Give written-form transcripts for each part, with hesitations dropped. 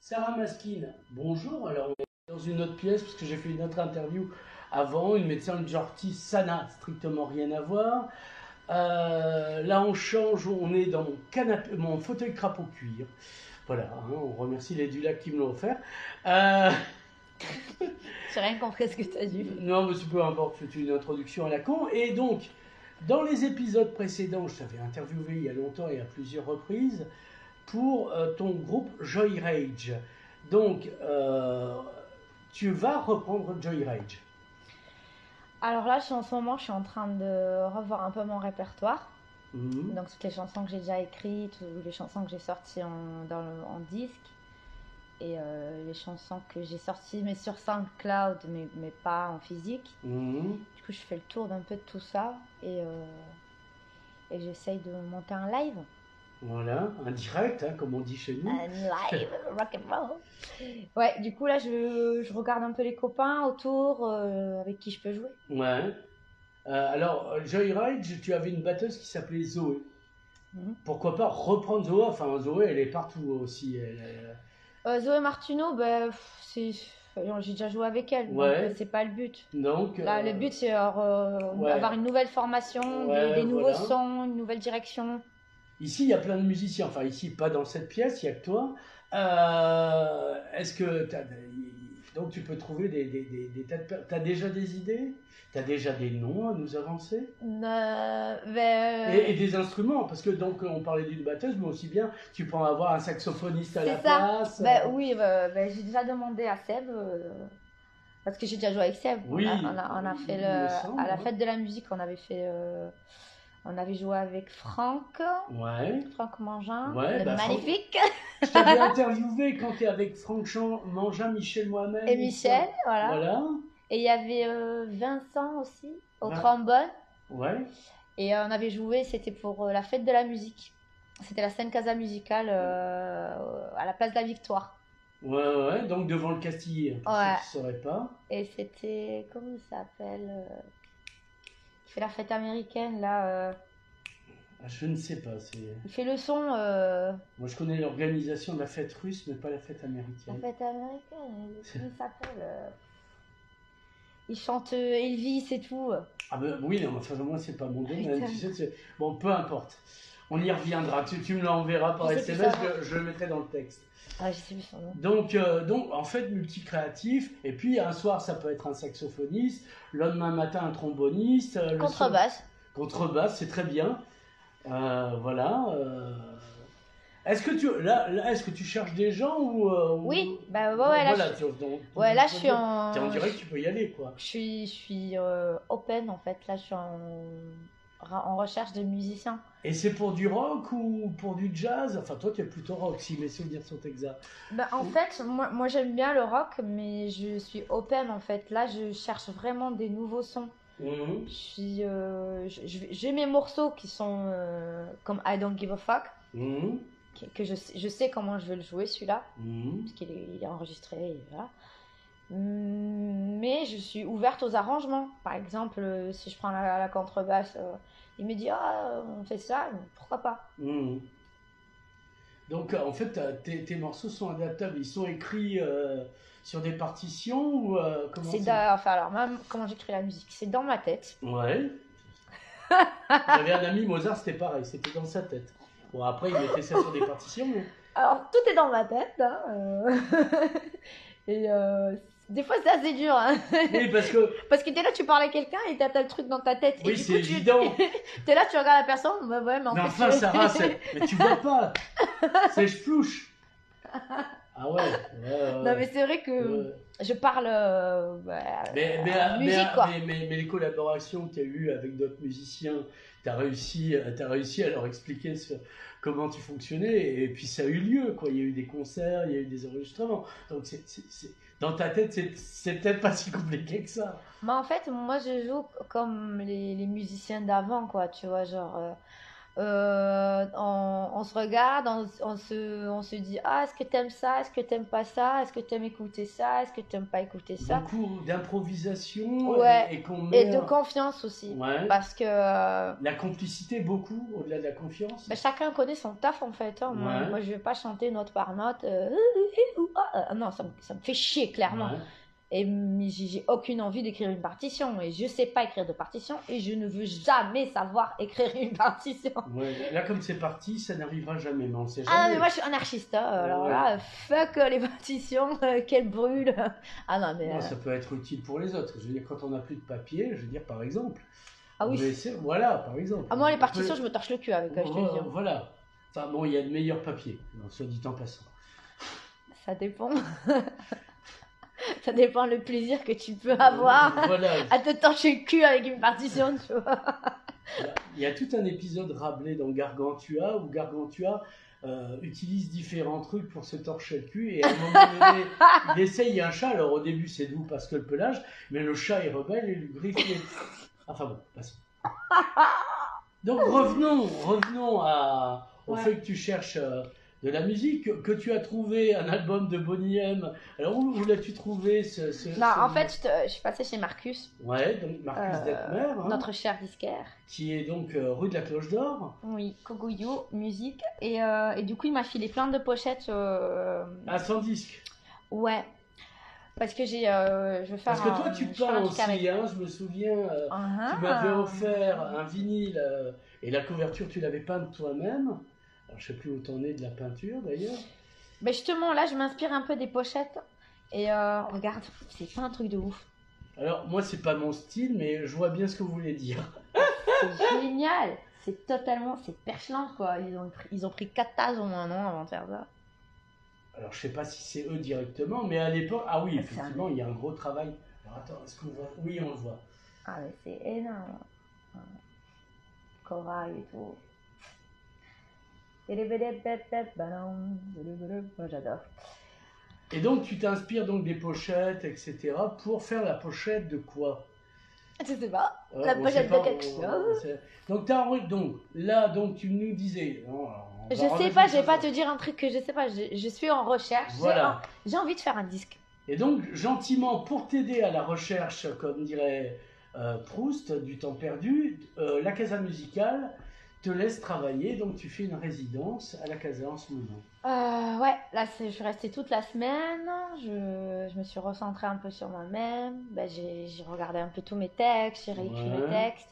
Sarah Maskin, bonjour. Alors, on est dans une autre pièce parce que j'ai fait une autre interview avant. Une médecin de Jorti, ça n'a strictement rien à voir. Là, on change, on est dans mon canapé, mon fauteuil crapaud cuir. Voilà, hein, on remercie les Dulac qui me l'ont offert. Euh, J'ai rien compris à ce que tu as dit. non, mais c'est peu importe, c'est une introduction à la con. Et donc, dans les épisodes précédents, je t'avais interviewé il y a longtemps et à plusieurs reprises pour ton groupe Joyrage. Donc, tu vas reprendre Joyrage. Alors là, en ce moment, je suis en train de revoir un peu mon répertoire. Mhm. Donc, toutes les chansons que j'ai déjà écrites, ou les chansons que j'ai sorties en disque, et les chansons que j'ai sorties, mais sur SoundCloud, mais pas en physique. Mhm. Du coup, je fais le tour d'un peu de tout ça, et j'essaye de monter un live. Voilà, un direct, hein, comme on dit chez nous. Un live, rock and roll. Ouais, du coup, là, je regarde un peu les copains autour avec qui je peux jouer. Ouais. Alors, Joyride, tu avais une batteuse qui s'appelait Zoé. Mhm. Pourquoi pas reprendre Zoé? Enfin, Zoé, elle est partout aussi. Zoé Martineau, j'ai déjà joué avec elle, donc Ouais. c'est pas le but. Donc, Là, le but, c'est ouais. avoir une nouvelle formation, Ouais, des nouveaux voilà. sons, une nouvelle direction. Ici, il y a plein de musiciens. Enfin, ici, pas dans cette pièce, il n'y a que toi. Est-ce que donc tu peux trouver des tas de... T'as déjà des idées? T'as déjà des noms à nous avancer? Et des instruments, parce que donc on parlait d'une batteuse, mais aussi bien tu peux en avoir un saxophoniste à la c'est ça. place. Oui, j'ai déjà demandé à Seb, parce que j'ai déjà joué avec Seb. Oui, On a fait il me semble, à la hein. fête de la musique, on avait joué avec Franck Ouais, Mangin, ouais, le bah magnifique, je t'avais interviewé quand tu es avec Franck Mangin, Michel moi-même. et Michel, voilà. Voilà. Et il y avait Vincent aussi, au Ouais. trombone. Ouais. Et on avait joué, c'était pour la fête de la musique. C'était la scène Casa Musicale à la place de la Victoire. Ouais, ouais, donc devant le Castillet, pour ceux Ouais. qui ne sauraient pas. Et c'était, comment il s'appelle qui fait la fête américaine là. Ah, je ne sais pas. Il fait le son. Moi, je connais l'organisation de la fête russe, mais pas la fête La américaine. fête américaine, comment il s'appelle Il chante Elvis et tout. Ah ben oui, non, enfin, moi, c'est pas mon domaine, tu sais. Bon, peu importe. On y reviendra. Tu me l'enverras par Je sais plus SMS, son nom. je le mettrai dans le texte. Ah, je sais plus son nom. Donc, en fait, multi-créatif. Et puis, un soir, ça peut être un saxophoniste. Le lendemain matin, un tromboniste. Contrebasse. Contrebasse, c'est très bien. Voilà. Est-ce que tu cherches des gens ou Oui, bah ouais, voilà, là, ouais, là je suis en. T'es en direct, tu peux y aller, quoi. Je suis open en fait. Là, je suis en recherche de musiciens. Et c'est pour du rock ou pour du jazz? Enfin, toi, tu es plutôt rock, si mes souvenirs sont exacts. En fait, moi j'aime bien le rock, mais je suis open en fait. Là, je cherche vraiment des nouveaux sons. Mhm. J'ai mes morceaux qui sont comme I Don't Give a Fuck, Mhm. que je sais comment je vais le jouer celui-là, Mhm. parce il est enregistré, et voilà. Mais je suis ouverte aux arrangements. Par exemple, si je prends la contrebasse, il me dit ah on fait ça, pourquoi pas. Mhm. Donc, en fait, tes morceaux sont adaptables. Ils sont écrits sur des partitions ou comment Enfin alors même comment j'écris la musique, c'est dans ma tête. Ouais. J'avais un ami, Mozart, c'était pareil, c'était dans sa tête. Bon, après, il mettait ça sur des partitions, mais... Alors tout est dans ma tête, hein, et des fois c'est assez dur, hein. Oui, parce que t'es là, tu parles à quelqu'un et t'as le truc dans ta tête. oui, et du c'est coup, évident. T'es là, tu regardes la personne, bah ouais, mais en Mais fait. enfin, Sarah, mais tu vois pas. C'est flouche. Ah ouais. Non, mais c'est vrai que Ouais. je parle musique, quoi. Mais les collaborations que tu as eues avec d'autres musiciens, tu as réussi à leur expliquer comment tu fonctionnais, et puis ça a eu lieu, quoi. Il y a eu des concerts, il y a eu des enregistrements. Donc, dans ta tête, c'est peut-être pas si compliqué que ça. Mais en fait, moi, je joue comme les musiciens d'avant, quoi. Tu vois, genre, On se regarde, on se dit, ah, est-ce que t'aimes ça, est-ce que t'aimes pas ça, est-ce que t'aimes écouter ça, est-ce que t'aimes pas écouter ça. Beaucoup d'improvisation Ouais, et qu'on et met... de confiance aussi. Ouais. Parce que La complicité, beaucoup, au-delà de la confiance. ben, chacun connaît son taf en fait. Hein. Ouais. Moi, je vais pas chanter note par note. Non, ça me fait chier, clairement. Ouais. Et j'ai aucune envie d'écrire une partition. Et je sais pas écrire de partition. Et je ne veux jamais savoir écrire une partition. Ouais. Là, comme c'est parti, ça n'arrivera jamais, mais on sait Ah non, jamais. mais moi je suis anarchiste. Hein. Alors Ouais. là, fuck les partitions, qu'elles brûlent. Ah non, mais. Non, ça peut être utile pour les autres. Je veux dire, quand on n'a plus de papier, je veux dire, par exemple. Ah oui. Voilà, par exemple. Ah, moi, les partitions, je me torche le cul avec, je te le dis. Voilà. Enfin, bon, il y a de meilleurs papiers, soit dit en passant. Ça dépend. Ça dépend le plaisir que tu peux avoir Voilà. à te torcher le cul avec une partition, tu vois. Il y a tout un épisode Rabelais dans Gargantua où Gargantua utilise différents trucs pour se torcher le cul et à un moment donné, il essaye un chat. Alors au début, c'est doux parce que le pelage, mais le chat est rebelle et lui griffe les... Enfin bon, passons. Donc revenons au fait que tu cherches de la musique, que tu as trouvé un album de Boney M. Alors où l'as-tu trouvé En fait, je suis passée chez Marcus. Ouais, donc Marcus Detmer, hein, notre cher disquaire. qui est donc rue de la Cloche d'Or. Oui, Kogoyo, musique. Et du coup, il m'a filé plein de pochettes. À 100 disques. Ouais. Parce que je veux faire. Parce que toi, tu peins aussi, avec... hein, je me souviens, tu m'avais offert un vinyle et la couverture, tu l'avais peinte toi-même. Alors, je sais plus où t'en es de la peinture d'ailleurs. Ben justement, là, je m'inspire un peu des pochettes. Et regarde, c'est pas un truc de ouf. Alors, moi, c'est pas mon style, mais je vois bien ce que vous voulez dire. C'est génial. C'est totalement. C'est perchelant, quoi. Ils ont pris 4 tases au moins un an avant de faire ça. Alors, je sais pas si c'est eux directement, mais à l'époque, ah oui, effectivement, il y a un gros travail. Alors, attends, est-ce qu'on voit? Oui, on le voit. Ah, mais c'est énorme. Corail et tout. J'adore. Et donc, tu t'inspires donc des pochettes, etc., pour faire la pochette de quoi? Je sais pas. La pochette de quelque chose. Donc, là, tu nous disais. Je sais pas, je vais pas te dire un truc que je sais pas. Je suis en recherche. Voilà. J'ai envie de faire un disque. Et donc, gentiment, pour t'aider à la recherche, comme dirait Proust, du temps perdu, la Casa Musicale te laisse travailler. Donc, tu fais une résidence à la Casa en ce moment. Ouais, là, je suis restée toute la semaine. Je me suis recentrée un peu sur moi-même. Ben, j'ai regardé un peu tous mes textes, j'ai réécrit mes textes.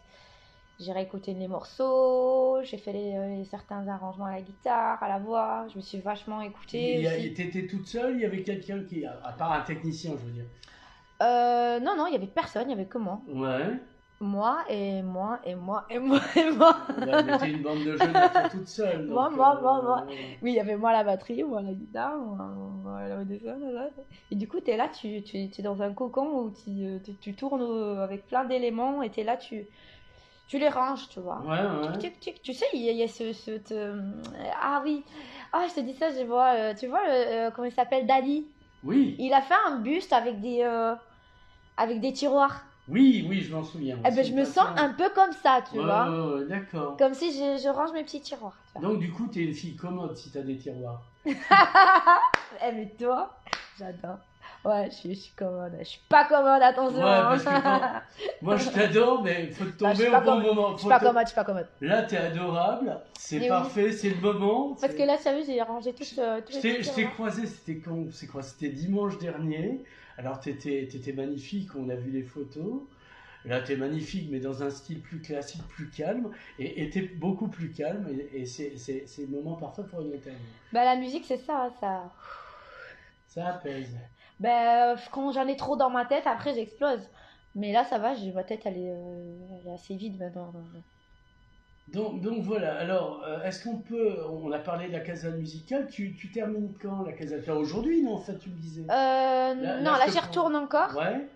J'ai réécouté les morceaux, j'ai fait certains arrangements à la guitare, à la voix, je me suis vachement écoutée. T'étais toute seule, il y avait quelqu'un qui, à part un technicien, je veux dire. Non, il y avait personne, il y avait que moi. Ouais. Moi. Ouais, mais t'es une bande de jeunes à faire toute seule. Donc, moi. Oui, il y avait moi la batterie, moi la guitare, moi la dessin. Et du coup, t'es là, tu es dans un cocon où tu tournes avec plein d'éléments et t'es là, tu les ranges, tu vois. Ouais. Tu sais, il y a Ah oui. Ah, je te dis ça, je vois... tu vois, comment il s'appelle, Dali? Oui. Il a fait un buste avec des tiroirs. Oui, je m'en souviens. Eh ben, je me sens un peu comme ça, tu vois. Ouais, d'accord. Comme si je range mes petits tiroirs. Donc, du coup, t'es une fille commode si t'as des tiroirs. Eh, mais toi, j'adore. Ouais, je suis commode. Je suis pas commode, attention. Ouais, parce que moi je t'adore, mais il faut te tomber au bon moment. Je suis pas commode. Là, t'es adorable, c'est parfait, oui. C'est le moment. Parce que là, tu as vu, j'ai rangé tout. Je t'ai croisé, c'était quand? C'est quoi? C'était dimanche dernier. Alors, t'étais magnifique, on a vu les photos. Là, t'es magnifique, mais dans un style plus classique, plus calme. Et t'es beaucoup plus calme. Et c'est le moment parfait pour une interview. Bah, la musique, c'est ça. Ça apaise. Ben, quand j'en ai trop dans ma tête, après j'explose. Mais là, ça va, ma tête, elle est assez vide maintenant. Donc voilà, alors, est-ce qu'on peut... On a parlé de la Casa Musicale, tu termines quand la Casa Musicale? Aujourd'hui, non, en fait, tu me disais. Là j'y retourne encore. Ouais.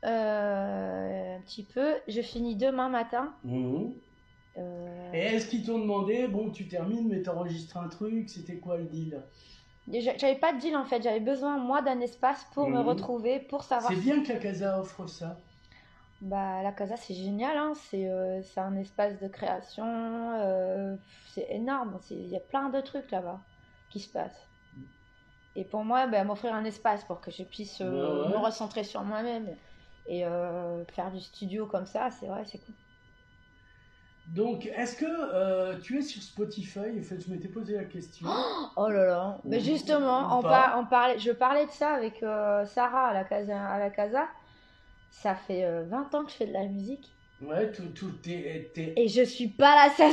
Un petit peu. Je finis demain matin. Mmh. Et est-ce qu'ils t'ont demandé, bon, tu termines, mais t'enregistres un truc, c'était quoi le deal? J'avais pas de deal en fait, j'avais besoin moi d'un espace pour me retrouver, pour savoir. C'est bien que la Casa offre ça. Bah, la casa, c'est génial, hein. C'est un espace de création. C'est énorme. Il y a plein de trucs là-bas qui se passent. Et pour moi, bah, m'offrir un espace pour que je puisse me Ouais. recentrer sur moi-même et faire du studio comme ça, c'est vrai, c'est cool. Donc, est-ce que tu es sur Spotify? En fait, je m'étais posé la question. Oh là là. Mais justement, Ou pas? je parlais de ça avec Sarah à la casa. Ça fait 20 ans que je fais de la musique Ouais, tout et je suis pas la seule.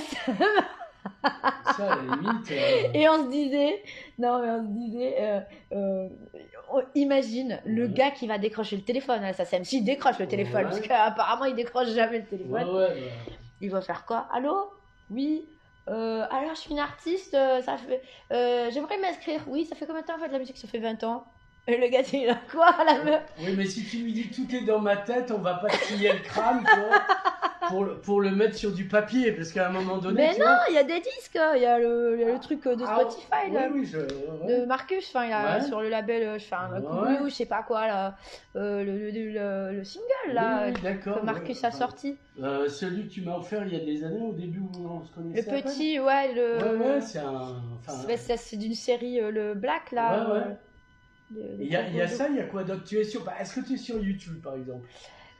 ça, à la limite. Et on se disait, non mais on se disait, imagine le Ouais. gars qui va décrocher le téléphone à la SACEM. S'il décroche le téléphone, Ouais. parce qu'apparemment il décroche jamais le téléphone, Ouais. il va faire quoi? Allô? Oui. Alors je suis une artiste, ça fait, j'aimerais m'inscrire. Oui, ça fait combien de temps en fait de la musique? Ça fait 20 ans. Et le gars, il a quoi, la meuf? Oui, mais si tu lui dis tout est dans ma tête, on va pas te plier le crâne, tu vois, pour le mettre sur du papier, parce qu'à un moment donné, Mais tu non, vois. il y a des disques, il y a le truc de Ah, Spotify, là. oui, De Marcus, enfin, il a Ouais. sur le label, enfin, Ouais. Coucou, je sais pas quoi, là, le single, là, Oui, d'accord. que Marcus a sorti. Celui que tu m'as offert il y a des années, au début où on se Le connaissait à peine. petit, ouais, Ouais, c'est un. Enfin, c'est d'une série, le Black, ouais, là, ouais. de Il y a Pogo. ça, il y a quoi d'autre? Tu es sur. Bah, est-ce que tu es sur YouTube, par exemple?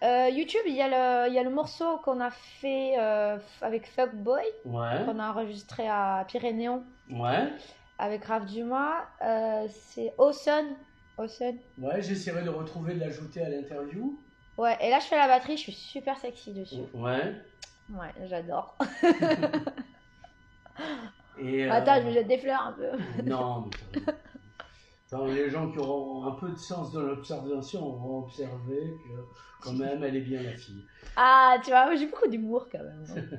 YouTube, il y a le morceau qu'on a fait avec Fuckboy, Ouais, qu'on a enregistré à Pyrénéon ouais. avec Raph Dumas. C'est Awesome. Awesome. Ouais, j'essaierai de retrouver, de l'ajouter à l'interview. Ouais, et là je fais la batterie, je suis super sexy dessus. Ouais. Ouais, j'adore. Et, Attends, je me jette des fleurs un peu. non, mais attends, les gens qui auront un peu de sens de l'observation auront observé que, quand même, elle est bien la fille. Ah, tu vois, j'ai beaucoup d'humour quand même. Hein.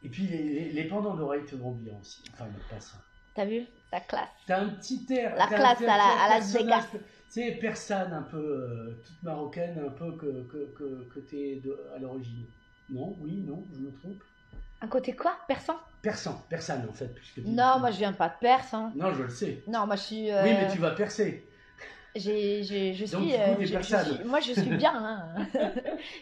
Et puis, les pendants d'oreilles te vont bien aussi. Enfin, mais pas ça. T'as vu? La classe. T'as un petit air. La classe à la personnage, Vegas. tu sais, persane un peu, toute marocaine, un peu que t'es à l'origine. Non, oui, non, je me trompe. Un côté quoi? Persan? Persane en fait. Puisque Non, moi je viens pas de Perse. Hein. Non, je le sais. Non, moi je suis. Oui, mais tu vas percer. Je Donc, suis, du coup, t'es persane. moi je suis bien. Hein.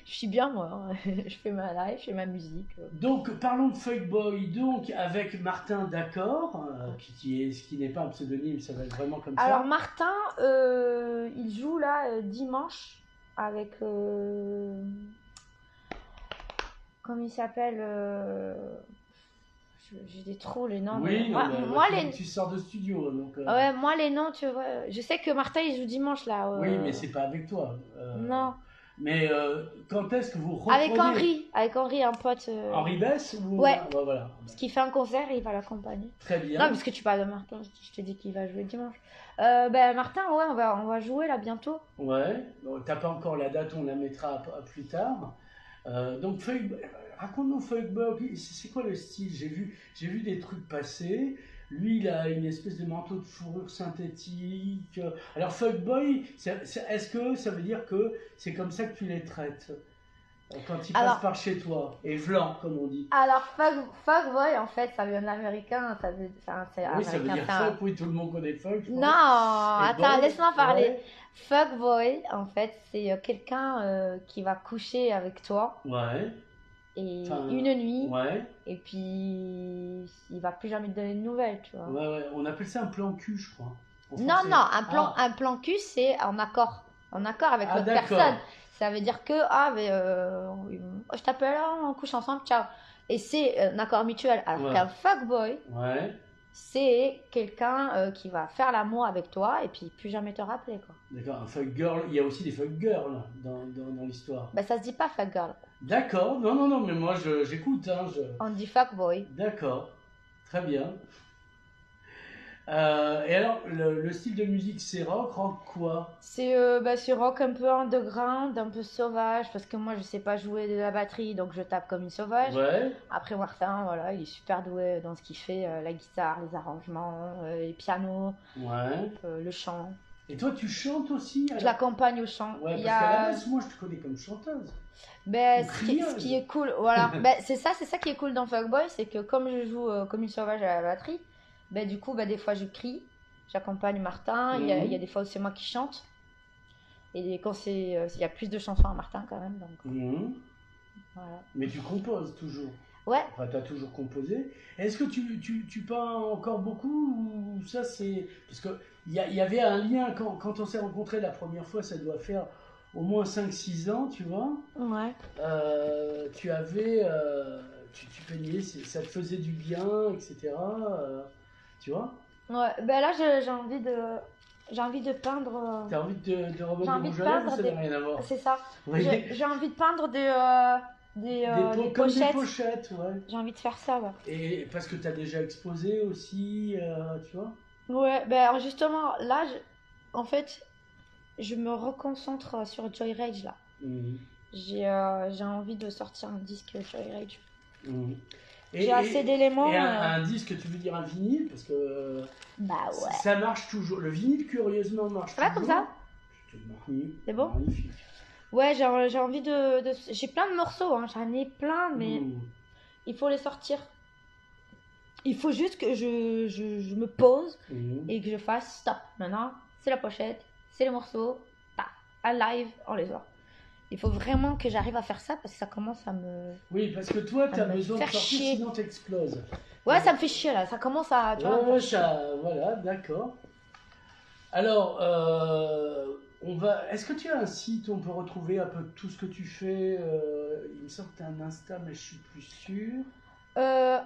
Je suis bien moi. Je fais ma live, je fais ma musique. Donc, parlons de Fuckboy, donc, avec Martin D'accord, qui n'est pas un pseudonyme, ça va être vraiment comme Alors ça. Martin, il joue là dimanche avec. Comment il s'appelle J'ai des trous, les noms. Oui, non, Moi, tu sors de studio, donc. Ouais, moi, les noms, tu vois. Je sais que Martin, il joue dimanche, là. Oui, mais c'est pas avec toi. Non. Mais quand est-ce que vous reprenez Avec Henri, un pote. Henri Bess ou... Ouais. Voilà. Parce qu'il fait un concert et il va l'accompagner. Très bien. Non, parce que tu parles de Martin, je te dis qu'il va jouer dimanche. Ben, Martin, ouais, on va jouer là bientôt. Ouais. Bon, t'as pas encore la date, on la mettra plus tard. Donc, raconte-nous Fuckboy, c'est quoi le style? J'ai vu des trucs passer. Lui, il a une espèce de manteau de fourrure synthétique. Alors, Fuckboy, est-ce que ça veut dire que c'est comme ça que tu les traites quand ils passent par chez toi? Et vlan, comme on dit. Alors, fuckboy, en fait, ça vient de l'américain. Oui, ça veut dire fuck, oui, tout le monde connaît fuck. Non, attends, laisse-moi parler. Ouais. Fuckboy, en fait, c'est quelqu'un qui va coucher avec toi. Ouais. Et une nuit. Ouais. Et puis, il va plus jamais te donner de nouvelles, tu vois. Ouais. On appelle ça un plan cul, je crois. Non, un plan cul, c'est en accord. En accord avec l'autre personne. Ça veut dire que, je t'appelle, on couche ensemble, ciao. Et c'est un accord mutuel. Alors qu'un fuckboy, c'est quelqu'un qui va faire l'amour avec toi et puis plus jamais te rappeler, quoi. D'accord, un fuck girl, il y a aussi des fuck girls dans l'histoire. Bah, ça se dit pas fuck girl. D'accord, non, mais moi j'écoute. Hein, On dit fuckboy. D'accord, très bien. Et alors, le style de musique, c'est rock quoi? C'est rock un peu underground, un peu sauvage, parce que moi je sais pas jouer de la batterie, donc je tape comme une sauvage. Ouais. Après Martin, voilà, il est super doué dans ce qu'il fait, la guitare, les arrangements, les pianos, le chant. Et toi, tu chantes aussi? Je l'accompagne au chant. Ouais, parce qu'à la base, moi je te connais comme chanteuse. Ben, ce qui est cool, voilà. Ben, c'est ça qui est cool dans Fuckboy, c'est que comme je joue comme une sauvage à la batterie, ben, du coup, ben, des fois je crie, j'accompagne Martin, il y a des fois où c'est moi qui chante. Et quand il y a plus de chansons à Martin quand même, donc Mhm. voilà. Mais tu composes toujours. Ouais, Enfin, tu as toujours composé. Est-ce que tu peins encore beaucoup ou ça c'est... Parce qu'il y avait un lien quand on s'est rencontrés la première fois, ça doit faire au moins 5 6 ans, tu vois. ouais. Tu avais... tu peignais, ça te faisait du bien, etc. Tu vois. Ouais, ben là j'ai envie de peindre. Tu as envie de J'ai remettre du envie de rouge à lèvres ou peindre ça n'a rien à voir? C'est ça. Oui. J'ai envie de peindre des Comme des pochettes. pochettes, ouais. J'ai envie de faire ça, ouais. Et parce que tu as déjà exposé aussi, tu vois. Ouais, ben justement, là, en fait, je me reconcentre sur Joy Rage, là. Mhm. J'ai envie de sortir un disque Joy Rage. Mhm. J'ai assez d'éléments. Et un disque, tu veux dire un vinyle? Parce que Bah ouais. ça marche toujours. Le vinyle, curieusement, marche Ça va toujours. comme ça? C'est bon magnifique. Ouais, j'ai envie J'ai plein de morceaux, hein. J'en ai plein, mais il faut les sortir. Il faut juste que je me pose et que je fasse stop. Maintenant, c'est la pochette, c'est les morceaux, un live, on les voit. Il faut vraiment que j'arrive à faire ça parce que ça commence à me. Oui, parce que toi, tu as besoin de faire sortir, chier. sinon t'exploses. Ouais, ça me fait chier là, ça commence à. Tu vois, voilà, d'accord. Alors, Est-ce que tu as un site où on peut retrouver un peu tout ce que tu fais? Il me semble que tu as un Insta, mais je suis plus sûr.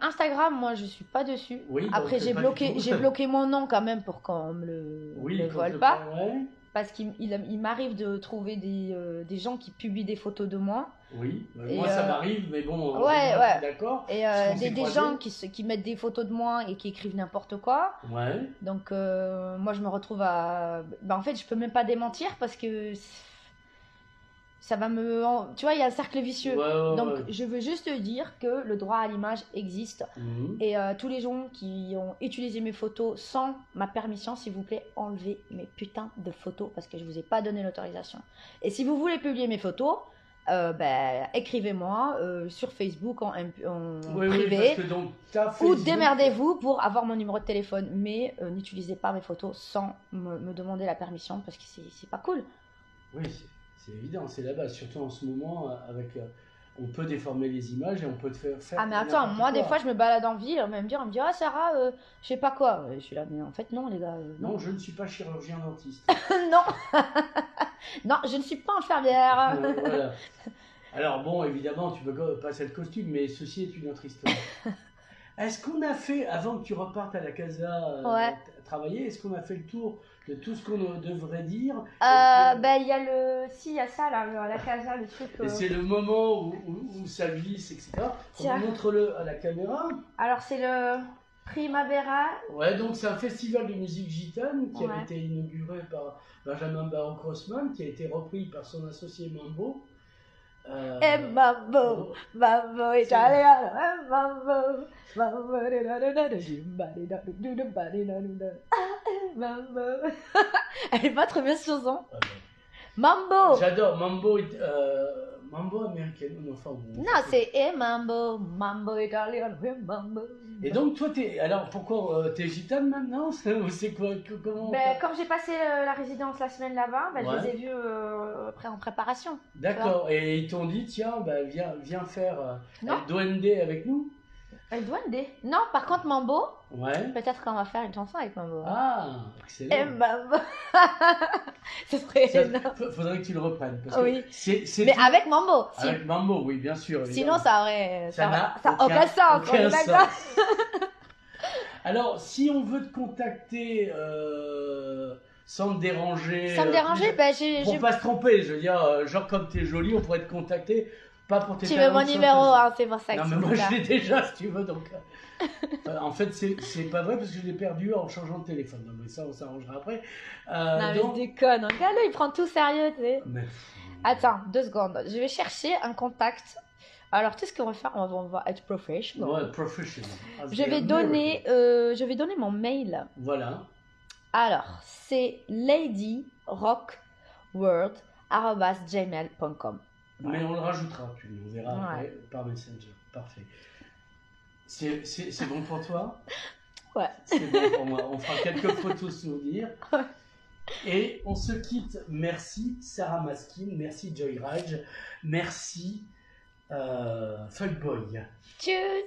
Instagram, moi je suis pas dessus. Oui, après, donc, j'ai bloqué mon nom quand même pour qu'on me le vole pas. Ouais. Parce qu'il m'arrive de trouver des gens qui publient des photos de moi. Oui, moi ça m'arrive, mais bon, ouais. d'accord. Et des gens qui mettent des photos de moi et qui écrivent n'importe quoi. Ouais. Donc moi je me retrouve à... en fait je peux même pas démentir parce que ça va me... Tu vois, il y a un cercle vicieux. Donc je veux juste dire que le droit à l'image existe. Et tous les gens qui ont utilisé mes photos sans ma permission, s'il vous plaît, enlevez mes putains de photos parce que je vous ai pas donné l'autorisation. Et si vous voulez publier mes photos, écrivez-moi sur Facebook en privé, parce que donc, ou démerdez-vous pour avoir mon numéro de téléphone. Mais n'utilisez pas mes photos sans me demander la permission parce que c'est pas cool. Oui, c'est évident, c'est la base, surtout en ce moment avec... on peut déformer les images et on peut te faire Ah mais attends, moi des fois je me balade en ville, on va me dire ah Sarah, je sais pas quoi. Je suis là, mais en fait non les gars. Non, je ne suis pas chirurgien dentiste. Non, non, je ne suis pas infirmière. Voilà. Alors bon, évidemment, tu peux passer le costume, mais ceci est une autre histoire. Est-ce qu'on a fait, avant que tu repartes à la casa travailler, est-ce qu'on a fait le tour de tout ce qu'on devrait dire? Il y a il y a ça là, la casa, le truc. Et c'est le moment où ça glisse, etc. Montre-le à la caméra. Alors c'est le Primavera. Ouais, donc c'est un festival de musique gitane qui a été inauguré par Benjamin Baruch Grossman, qui a été repris par son associé Mambo. Et Mambo, Mambo italiano, Mambo, Mambo, Mambo. Elle est pas très bien cette chanson. Mambo. J'adore Mambo. Mambo américain. Non, c'est Mambo, Mambo italiano, Mambo. Et donc toi, alors pourquoi t'es gitane maintenant? C'est quoi? Comment? Comme j'ai passé la résidence la semaine là-bas, je les ai vus en préparation. D'accord. Et ils t'ont dit tiens, viens faire El Duende avec nous. El Duende? Non, par contre Mambo. Ouais. Peut-être qu'on va faire une chanson avec Mambo. Ah, excellent. Et Mambo. Ce serait énorme. Faudrait que tu le reprennes. Parce oui. Que mais avec Mambo. Avec Mambo, oui, bien sûr. Évidemment. Sinon, ça n'a aucun sens. Aucun sens. Alors, si on veut te contacter sans te déranger. Sans me déranger, pour pas se tromper, je veux dire, genre comme t'es jolie, on pourrait te contacter. Pas pour tes tu veux mon numéro, hein, c'est pour ça que non, mais moi je l'ai déjà si tu veux. Donc, en fait, c'est pas vrai parce que je l'ai perdu en changeant de téléphone. Non, mais ça, on s'arrangera après. Non, mais je déconne. Regarde, il prend tout sérieux, tu sais. Mais... Attends, 2 secondes. Je vais chercher un contact. Alors, tout ce qu'on va faire, on va être professionnel. Ouais, professionnel. Je vais donner mon mail. Voilà. Alors, c'est ladyrockworld@gmail.com. Mais on le rajoutera, tu nous verras après par Messenger. Parfait. C'est bon pour toi? Ouais. C'est bon pour moi. On fera quelques photos souvenirs. Et on se quitte. Merci Sarah Maskin, merci Joyride, merci Fuckboy. Tchuss.